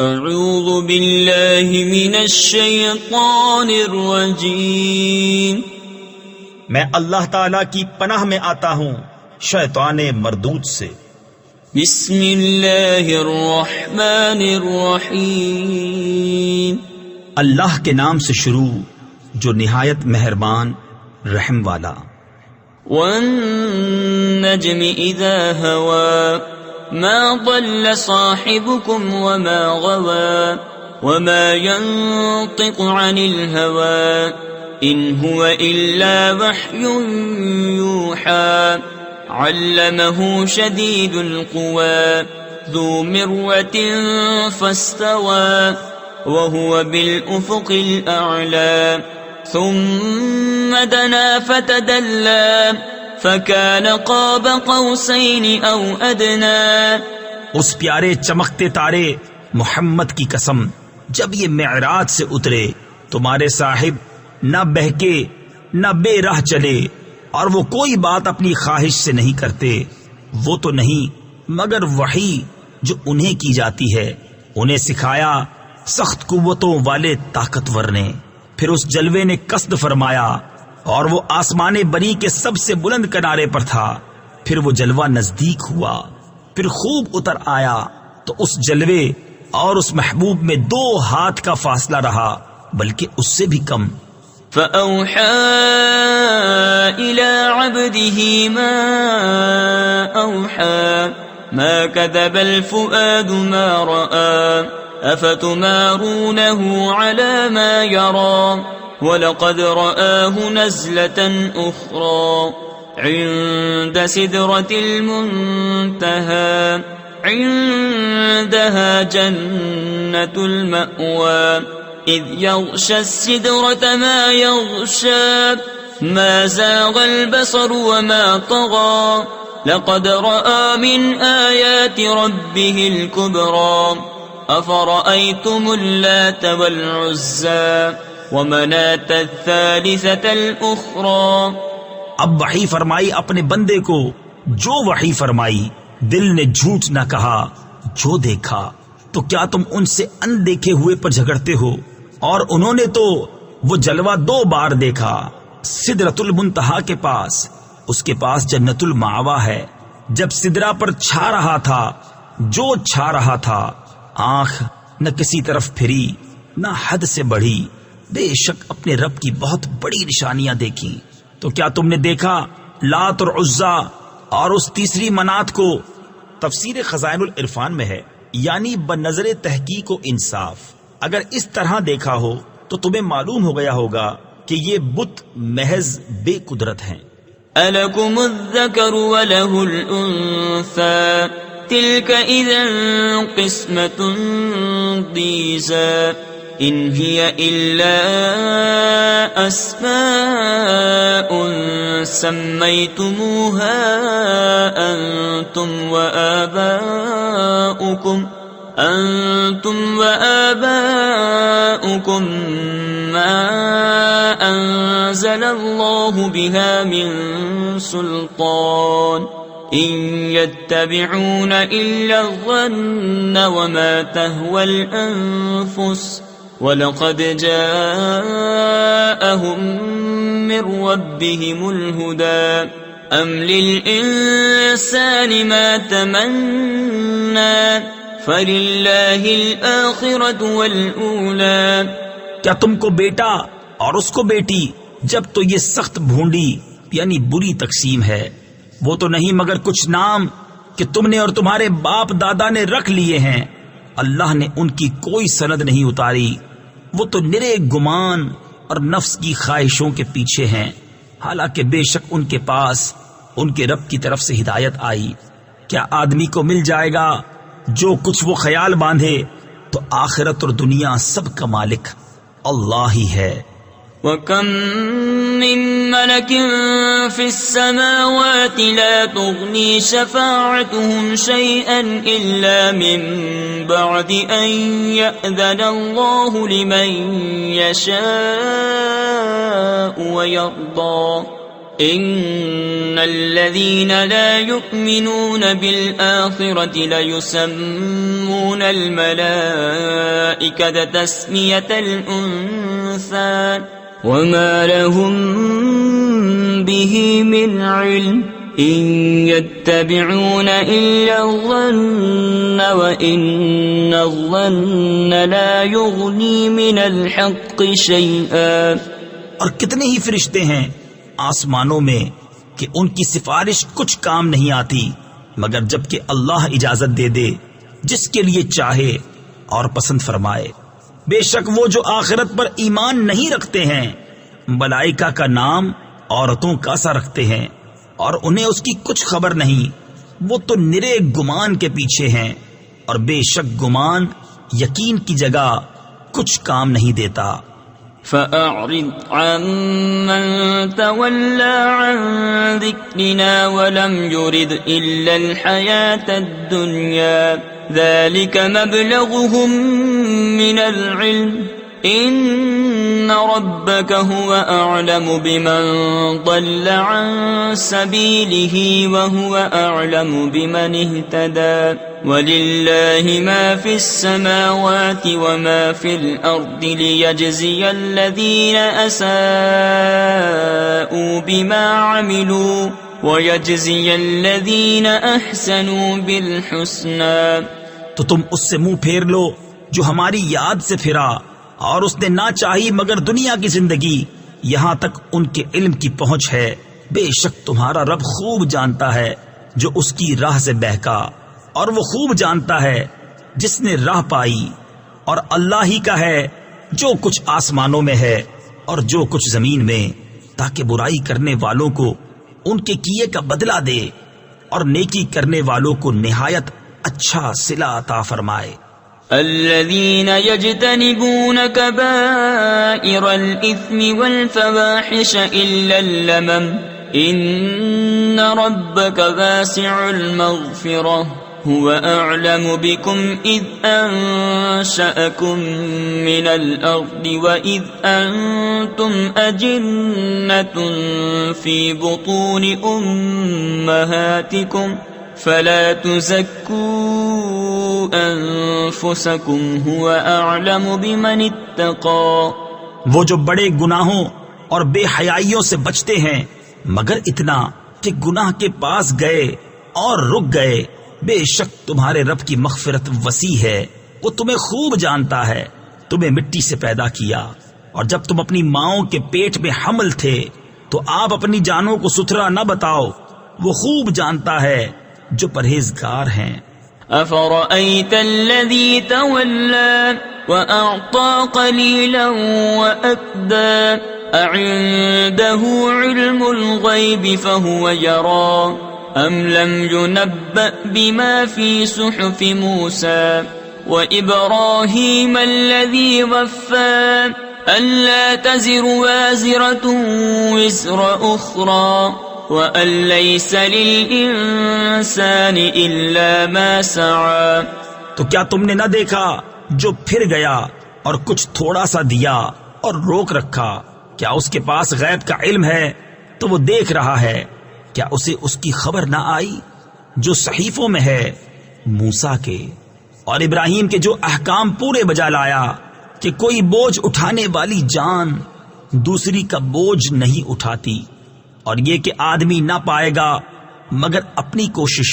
اعوذ باللہ من الشیطان الرجیم، میں اللہ تعالیٰ کی پناہ میں آتا ہوں شیطان مردود سے۔ بسم اللہ الرحمن الرحیم، اللہ کے نام سے شروع جو نہایت مہربان رحم والا۔ والنجم اذا ہوا ما ضل صاحبكم وما غوى وما ينطق عن الهوى إن هو إلا وحي يوحى علمه شديد القوى ذو مرة فاستوى وهو بالأفق الأعلى ثم دنا فتدلى فكان قاب قوسين أو أدنى۔ اس پیارے چمکتے تارے محمد کی قسم، جب یہ معراج سے اترے تمہارے صاحب نہ بہکے نہ بے راہ چلے، اور وہ کوئی بات اپنی خواہش سے نہیں کرتے، وہ تو نہیں مگر وحی جو انہیں کی جاتی ہے۔ انہیں سکھایا سخت قوتوں والے طاقتور نے، پھر اس جلوے نے قصد فرمایا اور وہ آسمان بری کے سب سے بلند کنارے پر تھا۔ پھر وہ جلوہ نزدیک ہوا، پھر خوب اتر آیا تو اس جلوے اور اس محبوب میں 2 ہاتھ کا فاصلہ رہا، بلکہ اس سے بھی کم۔ فأوحى إلى عبده ما أوحى ما كذب الفؤاد ما رأى أفتمارونه على ما يرى وَلَقَدْ رَآهُ نَزْلَةً أُخْرَى عِندَ سِدْرَةِ الْمُنْتَهَى عِندَهَا جَنَّةُ الْمَأْوَى إِذْ يَغْشَى السِّدْرَةَ مَا يَغْشَى مَا زَاغَ الْبَصَرُ وَمَا طَغَى لَقَدْ رَآى مِنْ آيَاتِ رَبِّهِ الْكُبْرَى أَفَرَأَيْتُمُ اللَّاتَ وَالْعُزَّى وَمَنَاةَ الثَّالِثَةَ الْأُخْرَى۔ اب وحی فرمائی اپنے بندے کو، جو وحی فرمائی، دل نے جھوٹ نہ کہا، جو دیکھا تو کیا تم ان سے اندیکھے ہوئے پر جھگڑتے ہو؟ اور انہوں نے تو وہ جلوہ 2 بار دیکھا، سدرۃ المنتہا کے پاس، اس کے پاس جنت المأویٰ ہے۔ جب سدرہ پر چھا رہا تھا جو چھا رہا تھا، آنکھ نہ کسی طرف پھری نہ حد سے بڑھی، بے شک اپنے رب کی بہت بڑی نشانیاں دیکھی۔ تو کیا تم نے دیکھا لات اور عزا اور اس تیسری منات کو؟ تفسیر خزائن العرفان میں ہے، یعنی بنظر تحقیق و انصاف اگر اس طرح دیکھا ہو تو تمہیں معلوم ہو گیا ہوگا کہ یہ بت محض بے قدرت ہیں۔ أَلَكُمُ الذَّكَرُ وَلَهُ الْأُنثَى تِلْكَ إِذًا قِسْمَةٌ ضِيزَى إِنْ هِيَ إِلَّا أَسْمَاءٌ سَمَّيْتُمُوهَا أَنْتُمْ وَآبَاؤُكُمْ مَا أَنزَلَ اللَّهُ بِهَا مِنْ سُلْطَانٍ إِنْ يَتَّبِعُونَ إِلَّا الظَّنَّ وَمَا تَهْوَى الْأَنفُسُ وَلَقَدْ جَاءَهُمْ مِنْ رَبِّهِمُ الْهُدَى أَمْ لِلْإِنسَانِ مَا تَمَنَّى فَلِلَّهِ الْآخِرَةُ وَالْأُولَى۔ کیا تم کو بیٹا اور اس کو بیٹی؟ جب تو یہ سخت بھونڈی یعنی بری تقسیم ہے۔ وہ تو نہیں مگر کچھ نام کہ تم نے اور تمہارے باپ دادا نے رکھ لیے ہیں، اللہ نے ان کی کوئی سند نہیں اتاری، وہ تو نرے گمان اور نفس کی خواہشوں کے پیچھے ہیں، حالانکہ بے شک ان کے پاس ان کے رب کی طرف سے ہدایت آئی۔ کیا آدمی کو مل جائے گا جو کچھ وہ خیال باندھے؟ تو آخرت اور دنیا سب کا مالک اللہ ہی ہے۔ وَكَم مِّن مَّلَكٍ فِي السَّمَاوَاتِ لَا تُغْنِي شَفَاعَتُهُمْ شَيْئًا إِلَّا مِن بَعْدِ أَن يَأْذَنَ اللَّهُ لِمَن يَشَاءُ وَيَرْضَىٰ إن الذين لا يؤمنون بالآخرة ليسمون الملائكة تسمية الأنثى وما لهم به من علم إن يتبعون إلا الظن وإن الظن لا يغني من الحق شيئا. اور کتنے ہی فرشتے ہیں آسمانوں میں کہ ان کی سفارش کچھ کام نہیں آتی مگر جب کہ اللہ اجازت دے دے جس کے لیے چاہے اور پسند فرمائے. بے شک وہ جو آخرت پر ایمان نہیں رکھتے ہیں ملائکہ کا نام عورتوں کا سا رکھتے ہیں اور انہیں اس کی کچھ خبر نہیں. وہ تو نرے گمان کے پیچھے ہیں اور بے شک گمان یقین کی جگہ کچھ کام نہیں دیتا. فأعرض عمن تولى عن ذكرنا ولم يرد إلا الحياة الدنيا ذلك مبلغهم من العلم إن ربك هو أعلم بمن ضل عن سبيله وهو أعلم بمن اهتدى ولله ما في السماوات وما في الأرض ليجزي الذين أساءوا بما عملوا ويجزي الذين أحسنوا بالحسنى. تو تم اس سے منہ پھیر لو جو ہماری یاد سے پھرا اور اس نے نہ چاہی مگر دنیا کی زندگی یہاں تک ان کے علم کی پہنچ ہے. بے شک تمہارا رب خوب جانتا ہے جو اس کی راہ سے بہکا اور وہ خوب جانتا ہے جس نے راہ پائی. اور اللہ ہی کا ہے جو کچھ آسمانوں میں ہے اور جو کچھ زمین میں تاکہ برائی کرنے والوں کو ان کے کیے کا بدلہ دے اور نیکی کرنے والوں کو نہایت اچھا صلہ عطا فرمائے. الذين يجتنبون كبائر الإثم والفواحش إلا اللمم إن ربك واسع المغفرة هو أعلم بكم إذ أنشأكم من الأرض وإذ أنتم أجنة في بطون أمهاتكم فلا تزكوا أنفسكم هو أعلم بمن اتقى. وہ جو بڑے گناہوں اور بے حیائیوں سے بچتے ہیں مگر اتنا کہ گناہ کے پاس گئے اور رک گئے. بے شک تمہارے رب کی مغفرت وسیع ہے. وہ تمہیں خوب جانتا ہے. تمہیں مٹی سے پیدا کیا اور جب تم اپنی ماؤں کے پیٹ میں حمل تھے تو آپ اپنی جانوں کو ستھرا نہ بتاؤ. وہ خوب جانتا ہے جو پرہیزگار ہیں. أفرأيت الذي تولى وأعطى قليلا وأكدى أعنده علم الغيب فهو يرى أم لم ينبأ بما في صحف موسى وإبراهيم الذي وفى ألا تزر وازرة وزر أخرى وَأَن لَّيْسَ لِلْإِنسَانِ إِلَّا مَا سَعَىٰ. تو کیا تم نے نہ دیکھا جو پھر گیا اور کچھ تھوڑا سا دیا اور روک رکھا؟ کیا اس کے پاس غیب کا علم ہے تو وہ دیکھ رہا ہے؟ کیا اسے اس کی خبر نہ آئی جو صحیفوں میں ہے موسیٰ کے اور ابراہیم کے جو احکام پورے بجا لایا کہ کوئی بوجھ اٹھانے والی جان دوسری کا بوجھ نہیں اٹھاتی اور یہ کہ آدمی نہ پائے گا مگر اپنی کوشش.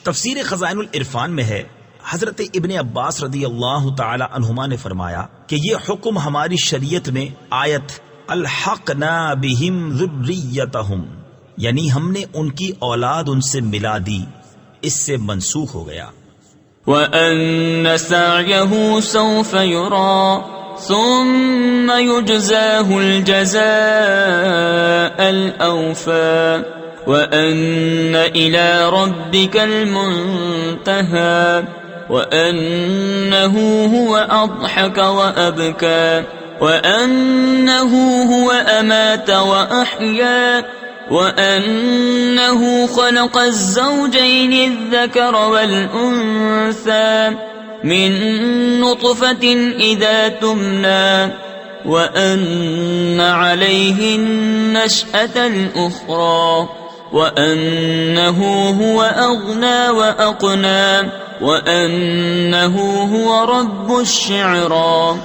تفسیر خزائن العرفان میں ہے حضرت ابن عباس رضی اللہ تعالی عنہما نے فرمایا کہ یہ حکم ہماری شریعت میں آیت الحقنا بہم ذریتہم یعنی ہم نے ان کی اولاد ان سے ملا دی اس سے منسوخ ہو گیا. وَأَنَّ سَعْيَهُ سَوْفَ يُرَى ثم يجزاه الجزاء الأوفى وأن إلى ربك المنتهى وأنه هو أضحك وأبكى وأنه هو أمات وأحيا وأنه خلق الزوجين الذكر والأنثى من نطفة إذا تمنى وأن عليه النشأة الأخرى وأنه هو أغنى وأقنى وأنه هو رب الشعرى.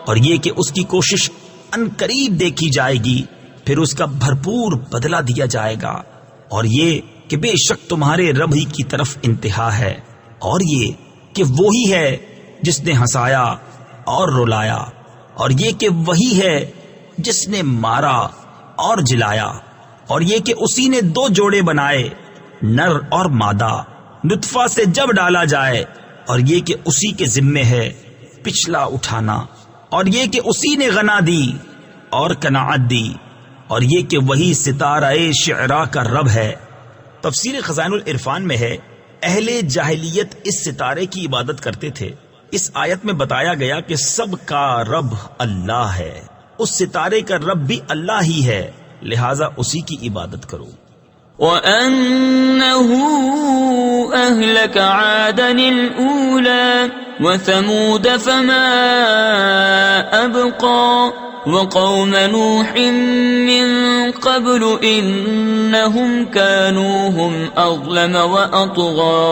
اور یہ کہ اس کی کوشش ان قریب دیکھی جائے گی، پھر اس کا بھرپور بدلہ دیا جائے گا، اور یہ کہ بے شک تمہارے رب ہی کی طرف انتہا ہے، اور یہ کہ وہی ہے جس نے ہنسایا اور رلایا، اور یہ کہ وہی ہے جس نے مارا اور جلایا، اور یہ کہ اسی نے دو جوڑے بنائے، نر اور مادہ، نطفہ سے جب ڈالا جائے، اور یہ کہ اسی کے ذمے ہے پچھلا اٹھانا، اور یہ کہ اسی نے غنا دی اور قناعت دی، اور یہ کہ وہی ستارہ شعراء کا رب ہے. تفسیر خزائن العرفان میں ہے اہل جاہلیت اس ستارے کی عبادت کرتے تھے. اس آیت میں بتایا گیا کہ سب کا رب اللہ ہے، اس ستارے کا رب بھی اللہ ہی ہے، لہذا اسی کی عبادت کرو. وَأَنَّهُ أَهْلَكَ عَادًا الْأُولَى وَثَمُودَ فَمَا أَبْقَى وَقَوْمَ نُوحٍ مِّن قَبْلُ إِنَّهُمْ كَانُوا هُمْ أَظْلَمَ وَأَطْغَى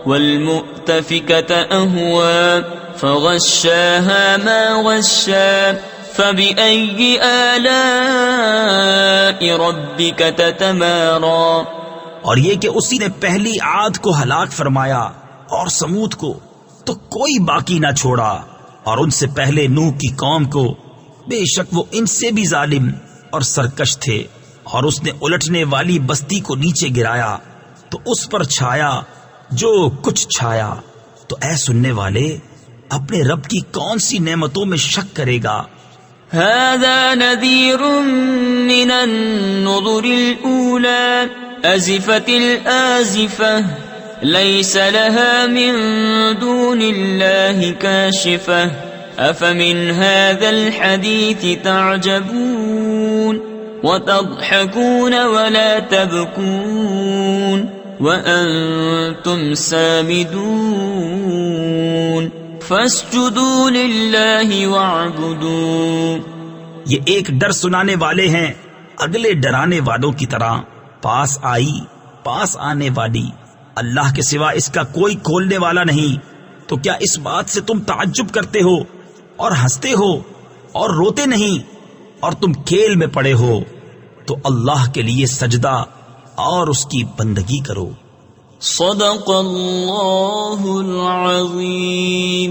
وَالْمُؤْتَفِكَةَ أَهْوَى فَغَشَّاهَا مَا غَشَّى فَبِأَيِّ آلَاءِ رَبِّكَ تَتَمَارَى. اور یہ کہ اسی نے پہلی عاد کو ہلاک فرمایا اور سمود کو تو کوئی باقی نہ چھوڑا، اور ان سے پہلے نوح کی قوم کو، بے شک وہ ان سے بھی ظالم اور سرکش تھے، اور اس نے الٹنے والی بستی کو نیچے گرایا تو اس پر چھایا جو کچھ چھایا. تو اے سننے والے، اپنے رب کی کون سی نعمتوں میں شک کرے گا؟ هذا نذير من النذر الأولى أزفت الآزفة ليس لها من دون الله كاشفة أفمن هذا الحديث تعجبون وتضحكون ولا تبكون وأنتم سامدون فاسجدوا للہ واعبدوا. یہ ایک ڈر سنانے والے ہیں اگلے ڈرانے والوں کی طرح. پاس آئی، پاس آنے والی، اللہ کے سوا اس کا کوئی کھولنے والا نہیں. تو کیا اس بات سے تم تعجب کرتے ہو اور ہنستے ہو اور روتے نہیں، اور تم کھیل میں پڑے ہو؟ تو اللہ کے لیے سجدہ اور اس کی بندگی کرو. صدق اللہ العظیم.